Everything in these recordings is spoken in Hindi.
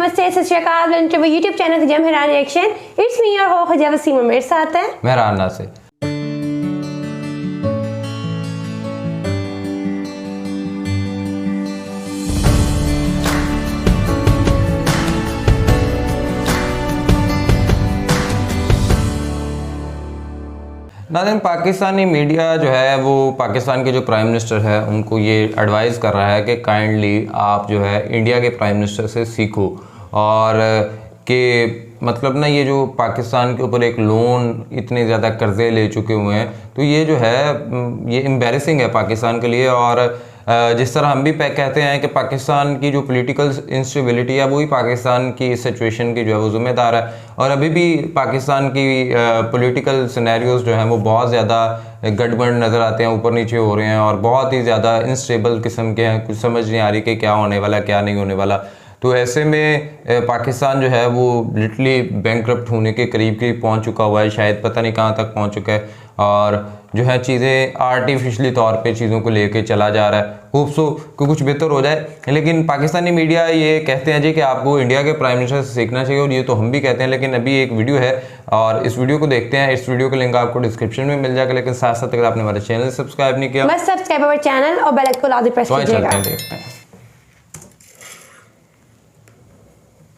नमस्ते, सत श्री अकाल। यूट्यूब चैनल जम हैरान reaction. It's me your host हजा वसीम। मेरे साथ है मेहराना से। नाज़रीन, पाकिस्तानी मीडिया जो है वो पाकिस्तान के जो प्राइम मिनिस्टर है उनको ये एडवाइस कर रहा है कि काइंडली आप जो है इंडिया के प्राइम मिनिस्टर से सीखो, और कि मतलब ना ये जो पाकिस्तान के ऊपर एक लोन इतने ज़्यादा कर्ज़े ले चुके हुए हैं, तो ये जो है ये एम्बैरेसिंग है पाकिस्तान के लिए। और जिस तरह हम भी कहते हैं कि पाकिस्तान की जो पॉलिटिकल इंस्टेबिलिटी है वही पाकिस्तान की इस सिचुएशन की जो है वो ज़िम्मेदार है। और अभी भी पाकिस्तान की पॉलिटिकल सिनेरियोज जो हैं वो बहुत ज़्यादा गड़बड़ नज़र आते हैं, ऊपर नीचे हो रहे हैं और बहुत ही ज़्यादा इंस्टेबल किस्म के हैं। कुछ समझ नहीं आ रही कि क्या होने वाला क्या नहीं होने वाला। तो ऐसे में पाकिस्तान जो है वो लिटरली बैंकरप्ट होने के करीब पहुंच चुका हुआ है, शायद पता नहीं कहां तक पहुंच चुका है। और जो है चीज़ें आर्टिफिशली तौर पे चीज़ों को लेके चला जा रहा है। होप सो कि कुछ बेहतर हो जाए, लेकिन पाकिस्तानी मीडिया ये कहते हैं जी कि आपको इंडिया के प्राइम मिनिस्टर से सीखना चाहिए, और ये तो हम भी कहते हैं। लेकिन अभी एक वीडियो है और इस वीडियो को देखते हैं। इस वीडियो का लिंक आपको डिस्क्रिप्शन में मिल जाएगा, लेकिन साथ साथ अगर आपने हमारे चैनल सब्सक्राइब नहीं किया बस सब्सक्राइब अवर चैनल और बेल आइकन को लाजमी प्रेस कीजिएगा।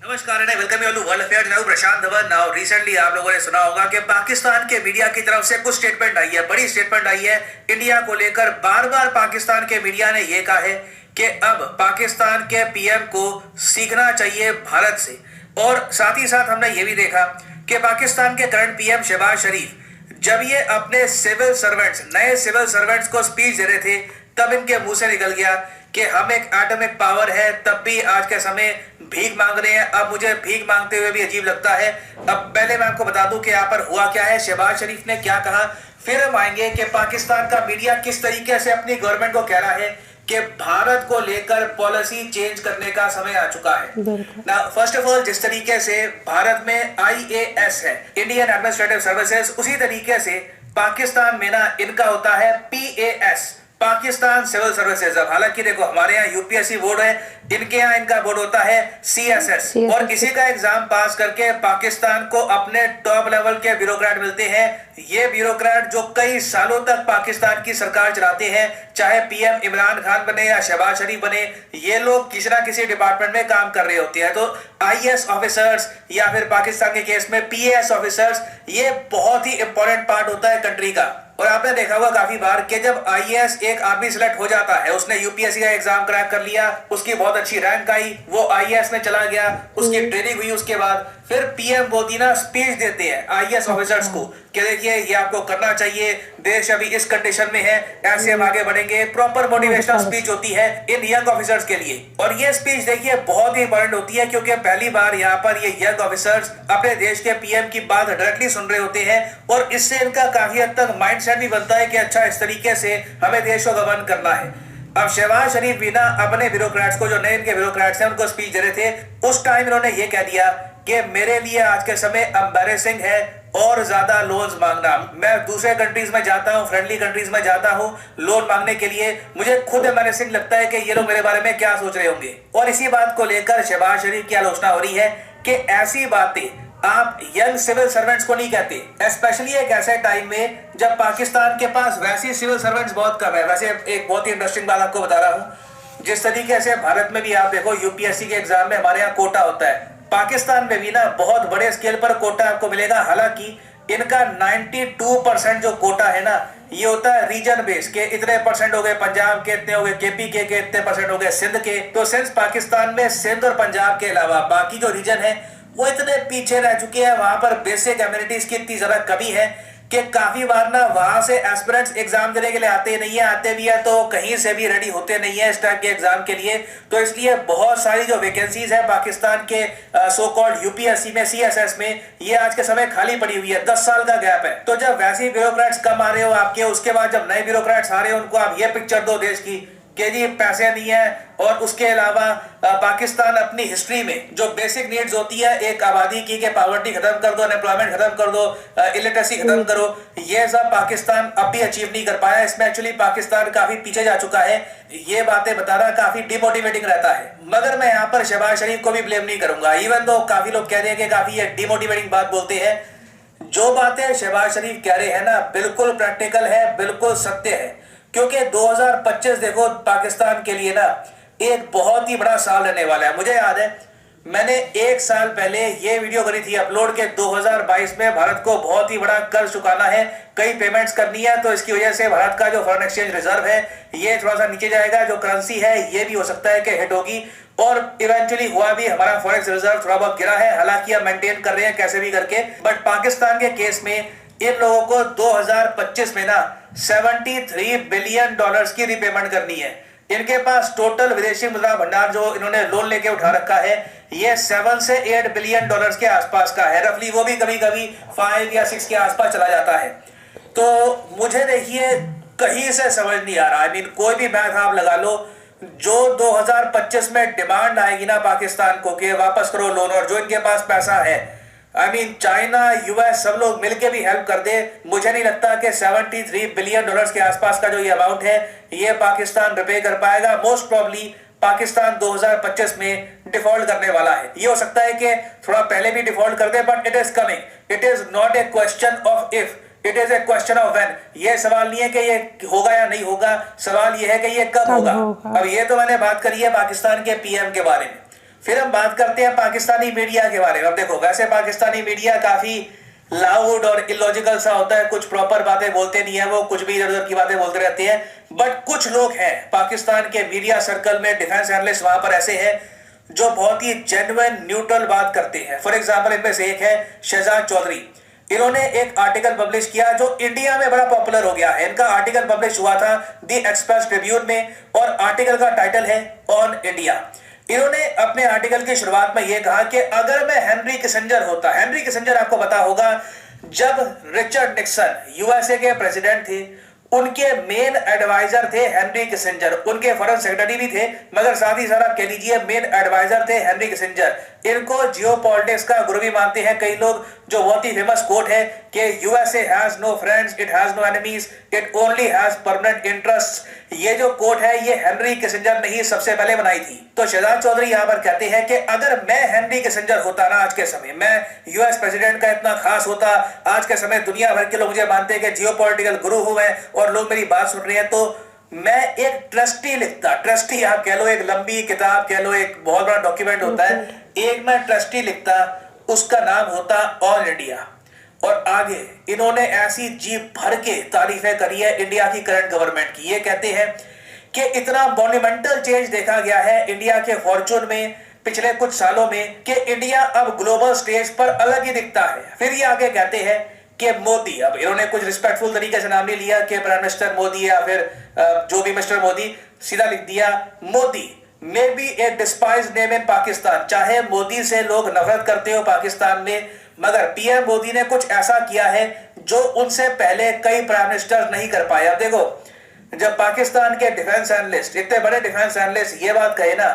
नमस्कार, welcome you to world affairs. Now Prashant Dhawan. Now recently आप लोगों ने सुना होगा कि पाकिस्तान के मीडिया की तरफ से कुछ स्टेटमेंट आई है, बड़ी स्टेटमेंट आई है इंडिया को लेकर। बार बार पाकिस्तान के मीडिया ने यह कहा है कि अब पाकिस्तान के पीएम को सीखना चाहिए भारत से। और साथ ही साथ हमने ये भी देखा कि पाकिस्तान के करंट पीएम शहबाज शरीफ जब ये अपने सिविल सर्वेंट्स, नए सिविल सर्वेंट्स को स्पीच दे रहे थे, तब इनके मुंह से निकल गया कि हम एक एटॉमिक पावर है, तब भी आज के समय भीख मांग रहे हैं। अब मुझे भीख मांगते हुए भी अजीब लगता है। अब पहले मैं आपको बता दूं कि यहाँ पर हुआ क्या है, शहबाज शरीफ ने क्या कहा, फिर हम आएंगे कि पाकिस्तान का मीडिया किस तरीके से अपनी गवर्नमेंट को कह रहा है कि भारत को लेकर पॉलिसी चेंज करने का समय आ चुका है। ना फर्स्ट ऑफ ऑल, जिस तरीके से भारत में IAS है, इंडियन एडमिनिस्ट्रेटिव सर्विसेज, उसी तरीके से पाकिस्तान में ना इनका होता है PAS, पाकिस्तान सिविल सर्विसेज। अब हालांकि देखो हमारे यहाँ UPSC बोर्ड है, इनके यहाँ इनका बोर्ड होता है CSS। और इसी का एग्जाम पास करके पाकिस्तान को अपने टॉप लेवल के ब्यूरोक्रेट मिलते हैं। ये ब्यूरोक्रेट जो कई सालों तक पाकिस्तान की सरकार चलाते हैं, चाहे PM इमरान खान बने या शहबाज शरीफ बने, ये लोग किसी ना किसी डिपार्टमेंट में काम कर रहे होते हैं। तो IAS ऑफिसर्स या फिर पाकिस्तान के केस में PAS ऑफिसर्स, ये बहुत ही इंपॉर्टेंट पार्ट होता है कंट्री का। और आपने देखा होगा काफी बार कि जब IAS एक आदमी सिलेक्ट हो जाता है, उसने UPSC का एग्जाम क्रैक कर लिया, उसकी बहुत अच्छी रैंक आई, वो IAS में चला गया, उसकी ट्रेनिंग हुई, उसके बाद फिर PM मोदी ना स्पीच देते हैं IAS ऑफिसर्स को कि देखिए ये आपको करना चाहिए, देश अभी इस कंडीशन में है, ऐसे हम आगे बढ़ेंगे। प्रॉपर मोटिवेशनल स्पीच होती है इन यंग ऑफिसर्स के लिए। और ये स्पीच देखिए बहुत ही इंपॉर्टेंट होती है, क्योंकि पहली बार यहाँ पर ये यंग ऑफिसर्स अपने देश के PM की बात डायरेक्टली सुन रहे होते हैं, और इससे इनका काफी हद तक माइंडसेट भी बनता है कि अच्छा इस तरीके से हमें देश को गवर्न करना है। अब शहबाज शरीफ भी ना अपने ब्यूरोक्रेट्स को, जो नए इनके ब्यूरोक्रेट्स हैं, उनको स्पीच दे रहे थे, उस टाइम इन्होंने ये कह दिया कि मेरे लिए आज के समय एम्बैरेसिंग है और ज्यादा लोन्स मांगना। मैं दूसरे कंट्रीज में जाता हूँ, फ्रेंडली कंट्रीज में जाता हूँ लोन मांगने के लिए, मुझे खुद एम्बैरेसिंग लगता है कि ये लोग मेरे बारे में क्या सोच रहे होंगे। और इसी बात को लेकर शहबाज शरीफ की आलोचना हो रही है कि ऐसी बातें आप यंग सिविल सर्वेंट्स को नहीं कहते, स्पेशली एक ऐसे टाइम में जब पाकिस्तान के पास वैसे सिविल सर्वेंट्स बहुत कम है। वैसे एक बहुत ही इंटरेस्टिंग बात आपको बता रहा हूँ, जिस तरीके से भारत में भी आप देखो UPSC के एग्जाम में हमारे यहाँ कोटा होता है, पाकिस्तान में भी ना बहुत बड़े स्केल पर कोटा आपको मिलेगा। हालांकि इनका 92% जो कोटा है ना, ये होता है रीजन बेस के, इतने परसेंट हो गए पंजाब के, इतने हो गए KP के इतने परसेंट हो गए सिंध के। तो सिंस पाकिस्तान में सिंध और पंजाब के अलावा बाकी जो रीजन है वो इतने पीछे रह चुके हैं, वहां पर बेसिक एमिनिटीज की इतनी ज्यादा कमी है कि काफी बार ना वहां से एस्पिरेंट्स एग्जाम देने के लिए आते नहीं है, आते भी है तो कहीं से भी रेडी होते नहीं है इस टाइप के एग्जाम के लिए। तो इसलिए बहुत सारी जो वैकेंसीज है पाकिस्तान के सो कॉल्ड UPSC में, CSS में, ये आज के समय खाली पड़ी हुई है। 10 साल का गैप है। तो जब वैसे ब्यूरोक्रेट्स कम आ रहे हो आपके, उसके बाद जब नए ब्यूरोक्रेट्स आ रहे हो, उनको आप ये पिक्चर दो देश की कि जी पैसे नहीं है, और उसके अलावा पाकिस्तान अपनी हिस्ट्री में जो बेसिक नीड्स होती है एक आबादी की, कि पॉवर्टी खत्म कर दो, अनएम्प्लॉयमेंट खत्म कर दो, इलिटरेसी खत्म करो, ये सब पाकिस्तान अब भी अचीव नहीं कर पाया। इसमें एक्चुअली पाकिस्तान काफी पीछे जा चुका है। ये बातें बताना काफी डिमोटिवेटिंग रहता है, मगर मैं यहाँ पर शहबाज शरीफ को भी ब्लेम नहीं करूंगा, इवन दो काफी लोग कह रहे हैं कि काफी ये डिमोटिवेटिंग बात बोलते हैं। जो बातें शहबाज शरीफ कह रहे हैं ना, बिल्कुल प्रैक्टिकल है, बिल्कुल सत्य है, क्योंकि 2025 देखो पाकिस्तान के लिए ना एक बहुत ही बड़ा साल रहने वाला है। मुझे याद है मैंने 1 साल पहले ये वीडियो करी थी अपलोड के 2022 में भारत को बहुत ही बड़ा कर्ज चुकाना है, कई पेमेंट्स करनी है, तो इसकी वजह से भारत का जो फॉरेन एक्सचेंज रिजर्व है ये थोड़ा सा नीचे जाएगा, जो करेंसी है ये भी हो सकता है कि हिट होगी, और इवेंचुअली हुआ भी, हमारा फॉरेक्स रिजर्व थोड़ा बहुत गिरा है, हालांकि हम मेंटेन कर रहे हैं कैसे भी करके। बट पाकिस्तान के केस में इन लोगों को 2025 में ना 73 बिलियन डॉलर्स की रिपेमेंट करनी है। इनके पास टोटल विदेशी मुद्रा भंडार जो इन्होंने लोन लेके उठा रखा है ये 7 से 8 बिलियन डॉलर्स के आसपास का है रफली, वो भी कभी कभी 5 या 6 के आसपास चला जाता है। तो मुझे देखिए कहीं से समझ नहीं आ रहा, आई मीन कोई भी मैथ आप लगा लो, जो 2025 में डिमांड आएगी ना पाकिस्तान को कि वापस करो लोन, और जो इनके पास पैसा है, आई मीन चाइना, यूएस, सब लोग मिलके भी हेल्प कर दे, मुझे नहीं लगता कि 73 बिलियन डॉलर्स के आसपास का जो ये अमाउंट है ये पाकिस्तान रिपे कर पाएगा। मोस्ट प्रॉब्ली पाकिस्तान 2025 में डिफॉल्ट करने वाला है। ये हो सकता है कि थोड़ा पहले भी डिफॉल्ट कर दे, but it is coming. It is not a question of if, it is a question of when. ये सवाल नहीं है कि ये होगा या नहीं होगा, सवाल ये है कि ये कब होगा। अब ये तो मैंने बात करी है पाकिस्तान के पीएम के बारे में, फिर हम बात करते हैं पाकिस्तानी मीडिया के बारे में। अब देखो वैसे पाकिस्तानी मीडिया काफी लाउड और इलॉजिकल सा होता है, कुछ प्रॉपर बातें बोलते नहीं है, वो कुछ भी इधर उधर की बातें बोलते रहते हैं। बट कुछ लोग हैं पाकिस्तान के मीडिया सर्कल में, डिफेंस एनालिस्ट वहां पर ऐसे हैं जो बहुत ही जेन्युइन न्यूट्रल बात करते हैं। फॉर एग्जाम्पल इनमें से एक है शहजाद चौधरी। इन्होंने एक आर्टिकल पब्लिश किया जो इंडिया में बड़ा पॉपुलर हो गया है। इनका आर्टिकल पब्लिश हुआ था द एक्सप्रेस ट्रिब्यून में, और आर्टिकल का टाइटल है ऑन इंडिया। इन्होंने अपने आर्टिकल की शुरुआत में यह कहा कि अगर मैं हेनरी किसिंजर होता, हेनरी किसिंजर आपको पता होगा जब रिचर्ड निक्सन यूएसए के प्रेसिडेंट थे, उनके मेन एडवाइजर थे हेनरी किसिंजर, उनके फॉरेन सेक्रेटरी भी थे, मगर साथ ही साथ आप कह लीजिए मेन एडवाइजर थे हेनरी किसिंजर। इनको जियोपॉलिटिक्स का गुरु भी मानते हैं कई लोग, जो बहुत ही फेमस कोट है कि USA has no friends, it has no enemies, it only has permanent interest. ये जो कोट है ये हेनरी किसिंजर ने ही सबसे पहले बनाई थी। तो शहजाद चौधरी यहाँ पर कहते हैं कि अगर मैं हेनरी किसिंजर होता ना आज के समय, मैं यूएस प्रेसिडेंट का इतना खास होता, आज के समय दुनिया भर के लोग मुझे मानते हैं कि जियोपॉलिटिकल गुरु हूं मैं और लोग मेरी बात सुन रहे हैं, तो मैं एक ट्रस्टी लिखता। ट्रस्टी आप कह लो, एक लंबी किताब कह लो, एक बहुत बड़ा डॉक्यूमेंट होता है, एक मैं ट्रस्टी लिखता, उसका नाम होता ऑल इंडिया। और आगे इन्होंने ऐसी जी भर के तारीफें करी है इंडिया की करंट गवर्नमेंट की। ये कहते हैं कि इतना मॉन्यूमेंटल चेंज देखा गया है इंडिया के फॉर्चून में पिछले कुछ सालों में कि इंडिया अब ग्लोबल स्टेज पर अलग ही दिखता है। फिर ये आगे कहते हैं कि मोदी, अब इन्होंने कुछ रिस्पेक्टफुल तरीके से नाम नहीं लिया कि प्राइम मिनिस्टर मोदी या फिर जो भी मिस्टर मोदी, सीधा लिख दिया Modi may be A despise name in Pakistan. चाहे मोदी से लोग नफरत करते हो पाकिस्तान में, मगर पीएम मोदी ने कुछ ऐसा किया है जो उनसे पहले कई प्राइम मिनिस्टर नहीं कर पाए। अब देखो जब पाकिस्तान के डिफेंस एनालिस्ट, इतने बड़े डिफेंस एनालिस्ट ये बात कहे ना,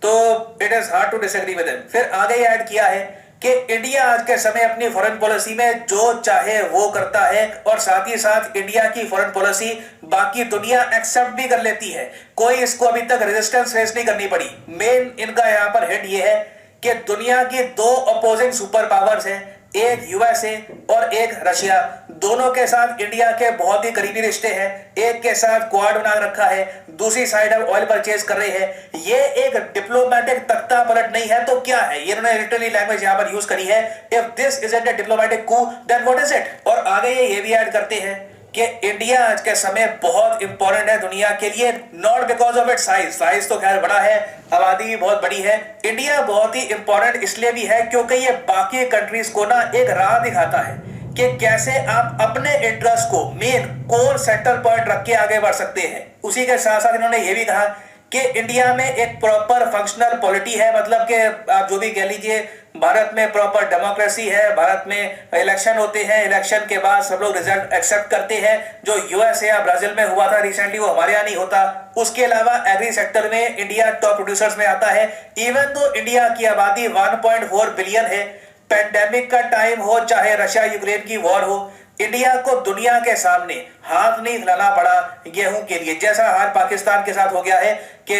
तो it is hard to disagree with him. फिर आगे ऐड किया है कि इंडिया आज के समय अपनी फॉरेन पॉलिसी में जो चाहे वो करता है, और साथ ही साथ इंडिया की फॉरेन पॉलिसी बाकी दुनिया एक्सेप्ट भी कर लेती है, कोई इसको अभी तक रेजिस्टेंस फेस नहीं करनी पड़ी। मेन इनका यहाँ पर हेड ये है कि दुनिया की 2 अपोजिंग सुपर पावर्स हैं, एक यूएसए और एक रशिया, दोनों के साथ इंडिया के बहुत ही करीबी रिश्ते हैं। एक के साथ क्वाड बना रखा है, दूसरी साइड अब ऑयल परचेज कर रहे हैं। ये एक डिप्लोमेटिक तख्ता पलट नहीं है तो क्या है, ये इन्होंने लिटरली लैंग्वेज यहां पर यूज करी है। If this isn't a diplomatic coup then what is it. और आगे ये भी ऐड करते हैं कि इंडिया आज के समय बहुत इंपॉर्टेंट है दुनिया के लिए, not because of it size, size तो खैर बड़ा है, आबादी भी बहुत बड़ी है। इंडिया बहुत ही इंपॉर्टेंट इसलिए भी है क्योंकि ये बाकी कंट्रीज को ना एक राह दिखाता है कि कैसे आप अपने इंटरेस्ट को मेन कोर सेंटर पॉइंट रख के आगे बढ़ सकते हैं। उसी के साथ साथ इन्होंने ये भी कहा कि इंडिया में एक प्रॉपर फंक्शनल पॉलिटी है, मतलब कि आप जो भी कह लीजिए, भारत में प्रॉपर डेमोक्रेसी है, भारत में इलेक्शन होते हैं, इलेक्शन के बाद सब लोग रिजल्ट एक्सेप्ट करते हैं। जो यूएस या ब्राजील में हुआ था रिसेंटली, वो हमारे यहाँ नहीं होता। उसके अलावा एग्री सेक्टर में इंडिया टॉप प्रोड्यूसर्स में आता है। इवन तो इंडिया की आबादी 1.4 बिलियन है, पेंडेमिक का टाइम हो चाहे रशिया यूक्रेन की वॉर हो, इंडिया को दुनिया के सामने हाथ नहीं हिलाना पड़ा गेहूं के लिए, जैसा हाल पाकिस्तान के साथ हो गया है कि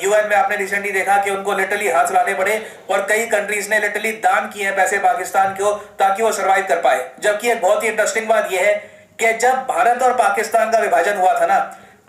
यूएन में आपने रिसेंटली देखा कि उनको लिटरली हाथ हिलाने पड़े और कई कंट्रीज ने लिटरली दान किए पैसे पाकिस्तान को ताकि वो सर्वाइव कर पाए। जबकि एक बहुत ही इंटरेस्टिंग बात यह है कि जब भारत और पाकिस्तान का विभाजन हुआ था ना,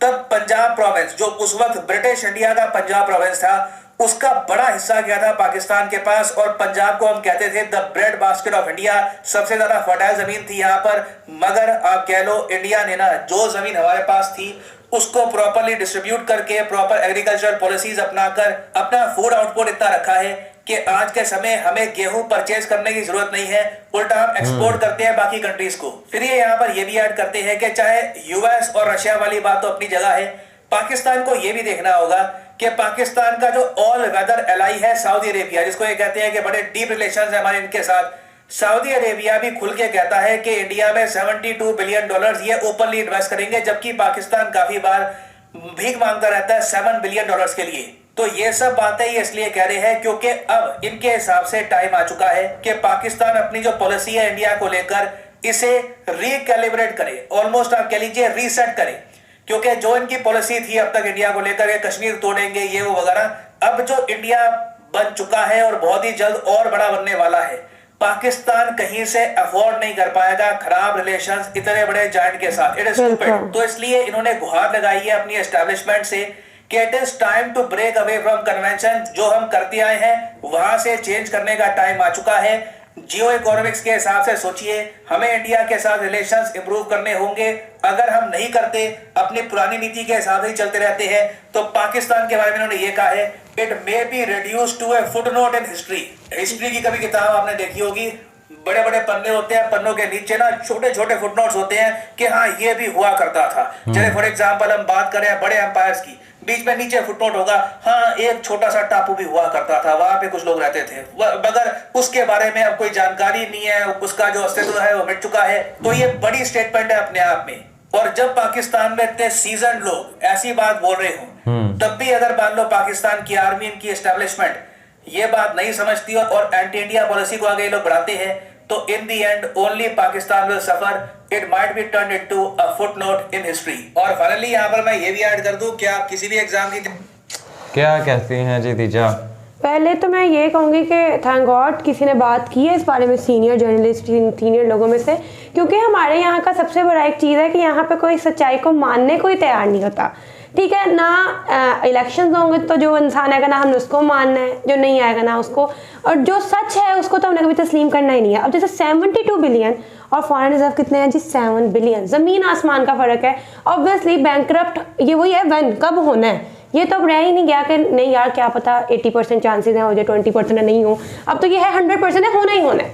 तब पंजाब प्रोविंस, जो उस वक्त ब्रिटिश इंडिया का पंजाब प्रोविंस था, उसका बड़ा हिस्सा गया था पाकिस्तान के पास। और पंजाब को हम कहते थे the bread basket of India, सबसे ज्यादा फर्टाइल जमीन थी यहाँ पर। मगर आप कह लो इंडिया ने ना जो जमीन हमारे पास थी उसको प्रॉपरली डिस्ट्रीब्यूट करके, प्रॉपर एग्रीकल्चरल पॉलिसीज अपनाकर अपना फूड आउटपुट इतना रखा है कि आज के समय हमें गेहूं परचेज करने की जरूरत नहीं है, उल्टा हम एक्सपोर्ट करते हैं बाकी कंट्रीज को। फिर ये यहाँ पर ये भी ऐड करते हैं कि चाहे यूएस और रशिया वाली बात तो अपनी जगह है, पाकिस्तान को ये भी देखना होगा कि पाकिस्तान का जो ऑल वेदर एलाई है सऊदी अरेबिया, जिसको ये कहते हैं कि बड़े डीप रिलेशंस है हमारे इनके साथ, सऊदी अरेबिया भी खुल के कहता है कि इंडिया में $72 बिलियन ये ओपनली इन्वेस्ट करेंगे, जबकि पाकिस्तान काफी बार भीख मांगता रहता है $7 बिलियन के लिए। तो ये सब बातें ये इसलिए कह रहे हैं क्योंकि अब इनके हिसाब से टाइम आ चुका है कि पाकिस्तान अपनी जो पॉलिसी है इंडिया को लेकर इसे रिकैलिब्रेट करे, ऑलमोस्ट आप कह लीजिए रीसेट करे। क्योंकि जो इनकी पॉलिसी थी अब तक इंडिया को लेकर, ये कश्मीर तोड़ेंगे ये वो वगैरह, अब जो इंडिया बन चुका है और बहुत ही जल्द और बड़ा बनने वाला है, पाकिस्तान कहीं से अफोर्ड नहीं कर पाएगा खराब रिलेशंस इतने बड़े जायंट के साथ। It is stupid. तो इसलिए इन्होंने गुहार लगाई है अपनी एस्टैब्लिशमेंट से कि it is time to break away from convention. जो हम करते आए हैं वहां से चेंज करने का टाइम आ चुका है। जियो इकोनॉमिक्स के हिसाब से सोचिए, हमें इंडिया के साथ रिलेशंस इंप्रूव करने होंगे। अगर हम नहीं करते, अपनी पुरानी नीति के हिसाब से ही चलते रहते हैं, तो पाकिस्तान के बारे में उन्होंने ये कहा है, it may be reduced to a footnote in history. History की कभी किताब आपने देखी होगी, बड़े बड़े पन्ने होते हैं, पन्नों के नीचे ना छोटे छोटे फुटनोट्स होते हैं कि हाँ ये भी हुआ करता था। चलिए फॉर एग्जांपल हम बात करें बड़े एम्पायर्स की, बीच में नीचे फुटनोट होगा, हाँ एक छोटा सा टापू भी हुआ करता था, वहां पे कुछ लोग रहते थे, मगर उसके बारे में अब कोई जानकारी नहीं है, उसका जो अस्तित्व है वो मिट चुका है। तो ये बड़ी स्टेटमेंट है अपने आप में। और जब पाकिस्तान में इतने सीजन लोग ऐसी बात बोल रहे हो, तब भी अगर मान लो पाकिस्तान की आर्मी, इनकी एस्टेब्लिशमेंट ये बात नहीं समझती और एंटी इंडिया पॉलिसी को आगे लोग बढ़ाते हैं, तो in the end only Pakistan will suffer. It might be turn into a footnote in history. और फाइनली यहाँ पर मैं ये भी ऐड कर दूं कि आप किसी भी एग्जाम की क्या कहती हैं जी दीजा? पहले तो मैं ये कहूँगी कि थैंक गॉड किसी ने बात की है इस बारे में, सीनियर जर्नलिस्ट, सीनियर लोगों में से, क्योंकि हमारे यहाँ का सबसे बड़ा एक चीज़ है कि यहाँ पे कोई सच्चाई को मानने को ही तैयार नहीं होता। ठीक है ना, इलेक्शंस होंगे तो जो इंसान आएगा ना हमने उसको मानना है, जो नहीं आएगा ना उसको, और जो सच है उसको तो हमने कभी तस्लीम करना ही नहीं है। अब जैसे 72 बिलियन और फॉरेन रिजर्व कितने हैं जी? 7 बिलियन। ज़मीन आसमान का फ़र्क है। ऑब्वियसली बैंकरप्ट ये वही है, व्हेन, कब होना है, ये तो अब रह ही नहीं गया कि नहीं यार क्या पता 80% चांसेस हैं हो जाए, 20% नहीं हो। अब तो ये है 100% है, होना ही होना है।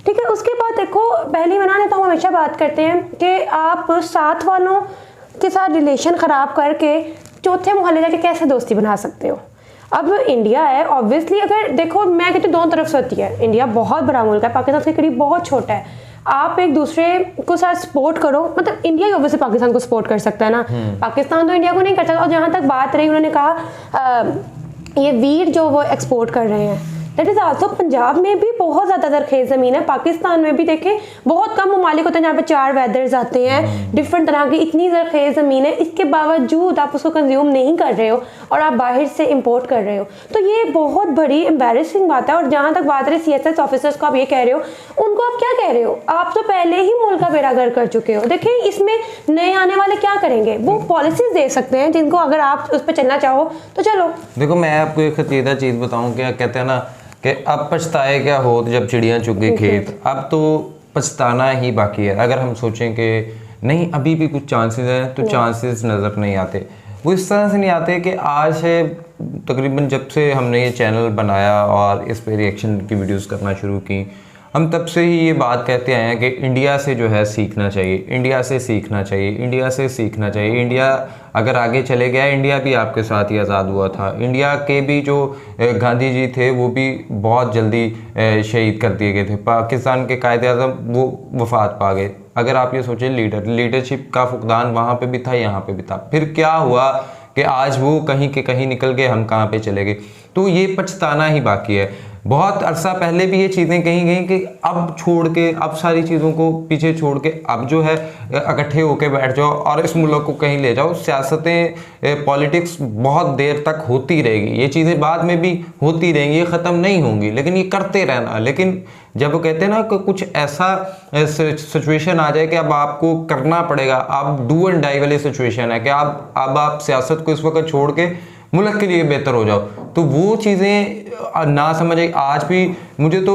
ठीक है, उसके बाद देखो, पहली बनाने तो हम हमेशा बात करते हैं कि आप साथ वालों के साथ रिलेशन ख़राब करके चौथे मोहल्ले जाके कैसे दोस्ती बना सकते हो। अब इंडिया है, ऑब्वियसली अगर देखो मैं कहती हूँ दोनों तरफ से होती है। इंडिया बहुत बड़ा मुल्क है, पाकिस्तान के करीब बहुत छोटा है। आप एक दूसरे को साथ सपोर्ट करो, मतलब इंडिया ही ऑब्वियसली पाकिस्तान को सपोर्ट कर सकता है ना, पाकिस्तान तो इंडिया को नहीं कर सकता। और जहाँ तक बात रही, उन्होंने कहा ये वीट जो वो एक्सपोर्ट कर रहे हैं, दैट इज़ आल्सो पंजाब में भी बहुत ज़्यादा जरखेज़ ज़मीन है। पाकिस्तान में भी देखें बहुत कम ममालिक होते हैं जहाँ पे 4 वेदर्स आते हैं, डिफरेंट तरह की, इतनी जरखेज़ ज़मीन है, इसके बावजूद आप उसको कंज्यूम नहीं कर रहे हो और आप बाहर से इंपोर्ट कर रहे हो। तो ये बहुत बड़ी एम्बैरेसिंग बात है। और जहाँ तक बात रही CSS ऑफिसर्स को आप ये कह रहे हो, उनको आप क्या कह रहे हो? आप तो पहले ही मुल्क का बेड़ा गर्क कर चुके हो। देखें इसमें नए आने वाले क्या करेंगे, वो पॉलिसीज दे सकते हैं जिनको अगर आप उस पर चलना चाहो तो चलो। देखो मैं आपको एक खतीदा चीज़ बताऊँ, क्या कहते हैं ना कि अब पछताए क्या हो जब चिड़ियाँ चुगे खेत। अब तो पछताना ही बाकी है। अगर हम सोचें कि नहीं अभी भी कुछ चांसेस हैं, तो चांसेस नज़र नहीं आते। वो इस तरह से नहीं आते कि आज है तकरीबन जब से हमने ये चैनल बनाया और इस पे रिएक्शन की वीडियोस करना शुरू की, हम तब से ही ये बात कहते आए हैं कि इंडिया से जो है सीखना चाहिए, इंडिया से सीखना चाहिए, इंडिया से सीखना चाहिए। इंडिया अगर आगे चले गया, इंडिया भी आपके साथ ही आज़ाद हुआ था। इंडिया के भी जो गांधी जी थे वो भी बहुत जल्दी शहीद कर दिए गए थे। पाकिस्तान के कायदे आज़म वो वफात पा गए। अगर आप ये सोचें, लीडरशिप का फुकदान वहाँ पे भी था, यहाँ पे भी था। फिर क्या हुआ कि आज वो कहीं के कहीं निकल गए, हम कहाँ पे चले गए। तो ये पछताना ही बाकी है। बहुत अरसा पहले भी ये चीज़ें कही गई कि अब छोड़ के, अब सारी चीज़ों को पीछे छोड़ के अब जो है इकट्ठे होके बैठ जाओ और इस मुल्क को कहीं ले जाओ। सियासतें, पॉलिटिक्स बहुत देर तक होती रहेगी, ये चीज़ें बाद में भी होती रहेंगी, ये ख़त्म नहीं होंगी, लेकिन ये करते रहना। लेकिन जब वो कहते हैं ना कि कुछ ऐसा सिचुएशन आ जाए कि अब आपको करना पड़ेगा, अब डू एंड डाई वाली सिचुएशन है कि अब आप सियासत को इस वक्त छोड़ के मुल्क के लिए बेहतर हो जाओ, तो वो चीज़ें ना समझे। आज भी मुझे तो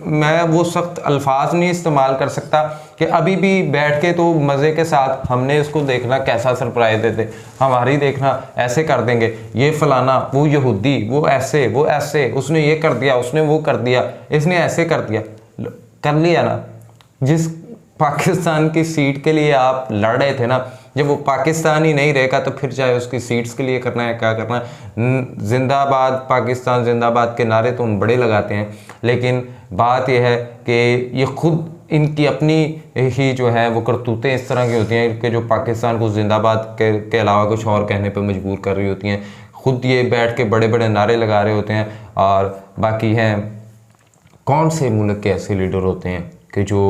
मैं वो सख्त अल्फाज नहीं इस्तेमाल कर सकता कि अभी भी बैठ के तो मज़े के साथ हमने इसको देखना कैसा सरप्राइज देते, हमारी देखना ऐसे कर देंगे, ये फलाना, वो यहूदी, वो ऐसे, उसने ये कर दिया, उसने वो कर दिया, इसने ऐसे कर दिया। कर लिया ना, जिस पाकिस्तान की सीट के लिए आप लड़ रहे थे ना, जब वो पाकिस्तान ही नहीं रहेगा तो फिर चाहे उसकी सीट्स के लिए करना है, क्या करना है। जिंदाबाद पाकिस्तान जिंदाबाद के नारे तो हम बड़े लगाते हैं, लेकिन बात यह है कि ये खुद इनकी अपनी ही जो है वो करतूतें इस तरह की होती हैं कि जो पाकिस्तान को जिंदाबाद के अलावा कुछ और कहने पर मजबूर कर रही होती हैं। खुद ये बैठ के बड़े बड़े नारे लगा रहे होते हैं, और बाकी हैं कौन से मुल्क के ऐसे लीडर होते हैं कि जो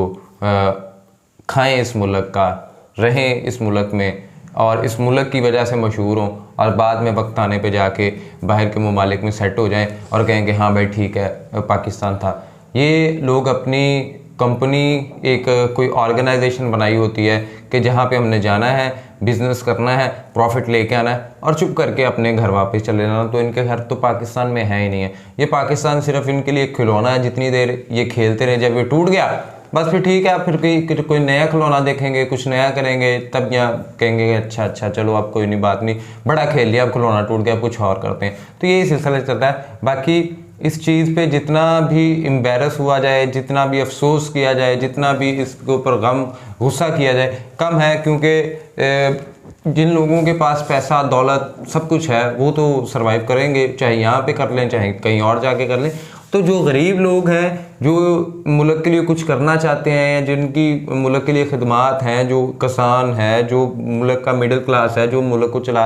खाएं इस मुल्क का, रहें इस मुल्क में और इस मुल्क की वजह से मशहूर हों, और बाद में वक्त आने पे जाके बाहर के ममालिक में सेट हो जाएं और कहें कि हाँ भाई ठीक है पाकिस्तान था। ये लोग अपनी कंपनी, एक कोई ऑर्गेनाइजेशन बनाई होती है कि जहाँ पे हमने जाना है, बिज़नेस करना है, प्रॉफिट लेके आना है और चुप करके अपने घर वापस चले जाना। तो इनके घर तो पाकिस्तान में है ही नहीं है। ये पाकिस्तान सिर्फ इनके लिए खिलौना है, जितनी देर ये खेलते रहे। जब ये टूट गया बस फिर ठीक है, फिर कोई नया खिलौना देखेंगे, कुछ नया करेंगे, तब यहाँ कहेंगे अच्छा चलो अब कोई नहीं, बात नहीं, बड़ा खेल लिया, अब खिलौना टूट गया, कुछ और करते हैं। तो यही सिलसिला चलता है। बाकी इस चीज़ पे जितना भी एम्बेरस हुआ जाए, जितना भी अफसोस किया जाए, जितना भी इसके ऊपर गम गुस्सा किया जाए, कम है, क्योंकि जिन लोगों के पास पैसा दौलत सब कुछ है वो तो सरवाइव करेंगे, चाहे यहाँ पे कर लें चाहे कहीं और जाके कर लें। तो जो गरीब लोग हैं, जो मुल्क के लिए कुछ करना चाहते हैं, या जिनकी मुल्क के लिए खिदमात हैं, जो किसान है, जो मुल्क का मिडिल क्लास है, जो मुल्क को चला,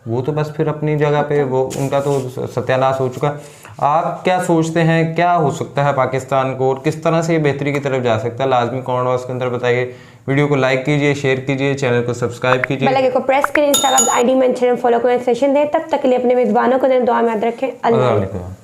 वो तो बस फिर अपनी जगह पे वो उनका तो सत्यानाश हो चुका। आप क्या सोचते हैं, क्या हो सकता है पाकिस्तान को और किस तरह से ये बेहतरी की तरफ जा सकता है? लाजमी कमेंट बॉक्स के अंदर बताइए। वीडियो को लाइक कीजिए, शेयर कीजिए, चैनल को सब्सक्राइब कीजिए, बेल आइकन को प्रेस करें, इंस्टाग्राम आईडी मेंशन फॉलो करें, सेशन दें। तब तक के लिए अपने मेज़बानों को दुआ में याद रखें। अल्लाह।